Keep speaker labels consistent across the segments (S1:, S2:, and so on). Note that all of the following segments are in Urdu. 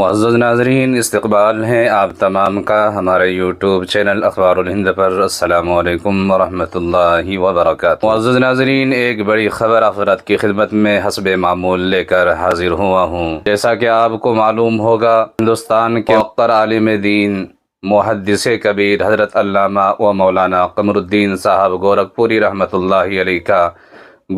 S1: معزز ناظرین، استقبال ہے آپ تمام کا ہمارے یوٹیوب چینل اخبار الہند پر۔ السلام علیکم ورحمۃ اللہ وبرکاتہ۔ معزز ناظرین، ایک بڑی خبر آخرت کی خدمت میں حسب معمول لے کر حاضر ہوا ہوں۔ جیسا کہ آپ کو معلوم ہوگا، ہندوستان کے وقار عالم دین محدث کبیر حضرت علامہ و مولانا قمر الدین صاحب گورکھپوری رحمۃ اللہ علیہ کا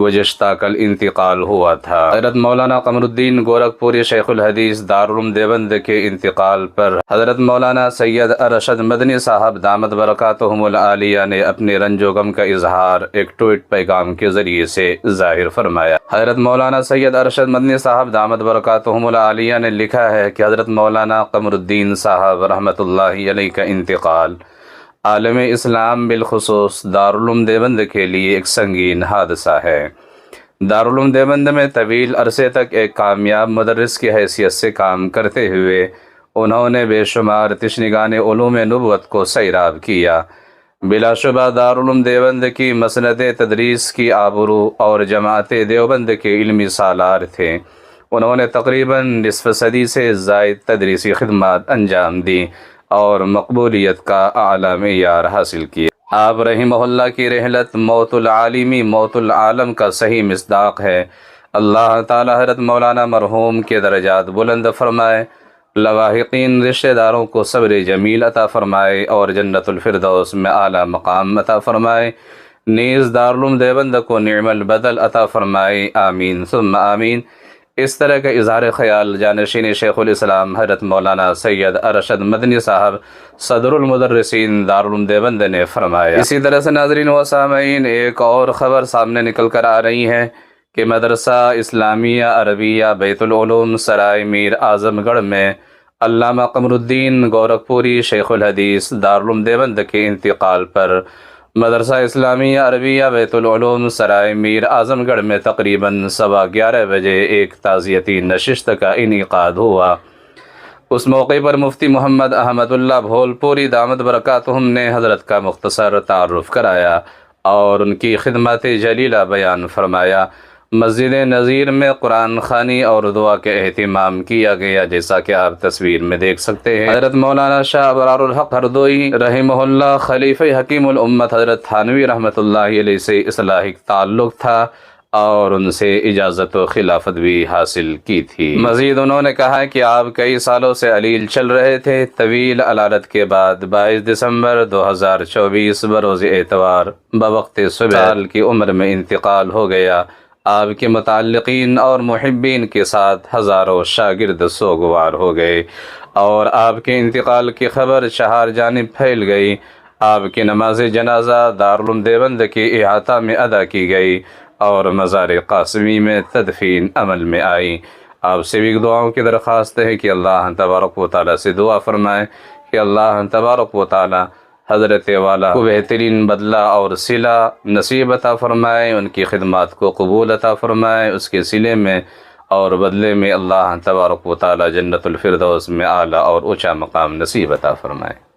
S1: گزشتہ کل انتقال ہوا تھا۔ حضرت مولانا قمر الدین گورکھپوری شیخ الحدیث دارالعلوم دیوبند کے انتقال پر حضرت مولانا سید ارشد مدنی صاحب دامت برکاتہم العالیہ نے اپنے رنج و غم کا اظہار ایک ٹویٹ پیغام کے ذریعے سے ظاہر فرمایا۔ حضرت مولانا سید ارشد مدنی صاحب دامت برکاتہم العالیہ نے لکھا ہے کہ حضرت مولانا قمر الدین صاحب رحمۃ اللہ علیہ کا انتقال عالم اسلام بالخصوص دارالعلوم دیوبند کے لیے ایک سنگین حادثہ ہے۔ دارالعلوم دیوبند میں طویل عرصے تک ایک کامیاب مدرس کی حیثیت سے کام کرتے ہوئے انہوں نے بے شمار تشنگان علوم نبوت کو سیراب کیا۔ بلا شبہ دارالعلوم دیوبند کی مسند تدریس کی آبرو اور جماعت دیوبند کے علمی سالار تھے۔ انہوں نے تقریباً نصف صدی سے زائد تدریسی خدمات انجام دی اور مقبولیت کا اعلیٰ معیار حاصل کیا۔ آپ رحمہ اللہ کی رحلت موت العالمی موت العالم کا صحیح مصداق ہے۔ اللہ تعالی حضرت مولانا مرحوم کے درجات بلند فرمائے، لواحقین رشتہ داروں کو صبر جمیل عطا فرمائے اور جنت الفردوس میں اعلیٰ مقام عطا فرمائے، نیز دارالعلوم دیوبند کو نعم البدل عطا فرمائے، آمین ثم آمین۔ اس طرح کا اظہار خیال جانشین شیخ الاسلام حضرت مولانا سید ارشد مدنی صاحب صدر المدرسین دارالعلوم دیوبند نے فرمایا۔ اسی طرح سے ناظرین و سامعین، ایک اور خبر سامنے نکل کر آ رہی ہے کہ مدرسہ اسلامیہ عربیہ بیت العلوم سرائے میر اعظم گڑھ میں علامہ قمر الدین گورکھپوری شیخ الحدیث دارالعلوم دیوبند کے انتقال پر مدرسہ اسلامیہ عربیہ بیت العلوم سرائے میر اعظم گڑھ میں تقریباً 11:15 بجے ایک تعزیتی نشست کا انعقاد ہوا۔ اس موقع پر مفتی محمد احمد اللہ بھولپوری دامت برکاتہم نے حضرت کا مختصر تعارف کرایا اور ان کی خدمات جلیلہ بیان فرمایا۔ مسجد نذیر میں قرآن خوانی اور دعا کے اہتمام کیا گیا، جیسا کہ آپ تصویر میں دیکھ سکتے ہیں۔ حضرت مولانا شاہ ابرار الحق ہردوئی رحمہ اللہ خلیفہ حکیم الامت حضرت تھانوی رحمۃ اللہ علیہ سے اصلاحی تعلق تھا اور ان سے اجازت و خلافت بھی حاصل کی تھی۔ مزید انہوں نے کہا کہ آپ کئی سالوں سے علیل چل رہے تھے۔ طویل علالت کے بعد 22 دسمبر 2024 بروز اتوار بوقت صبح سال کی عمر میں انتقال ہو گیا۔ آپ کے متعلقین اور محبین کے ساتھ ہزاروں شاگرد سوگوار ہو گئے اور آپ کے انتقال کی خبر چہار جانب پھیل گئی۔ آپ کی نماز جنازہ دارالعلوم دیوبند کے احاطہ میں ادا کی گئی اور مزار قاسمی میں تدفین عمل میں آئی۔ آپ سے بھی دعاؤں کی درخواست ہے کہ اللہ تبارک و تعالیٰ سے دعا فرمائیں کہ اللہ تبارک و تعالیٰ حضرت والا کو بہترین بدلہ اور صلہ نصیب عطا فرمائے، ان کی خدمات کو قبول عطا فرمائے، اس کے صلے میں اور بدلے میں اللہ تبارک و تعالیٰ جنت الفردوس میں اعلیٰ اور اونچا مقام نصیب عطا فرمائے۔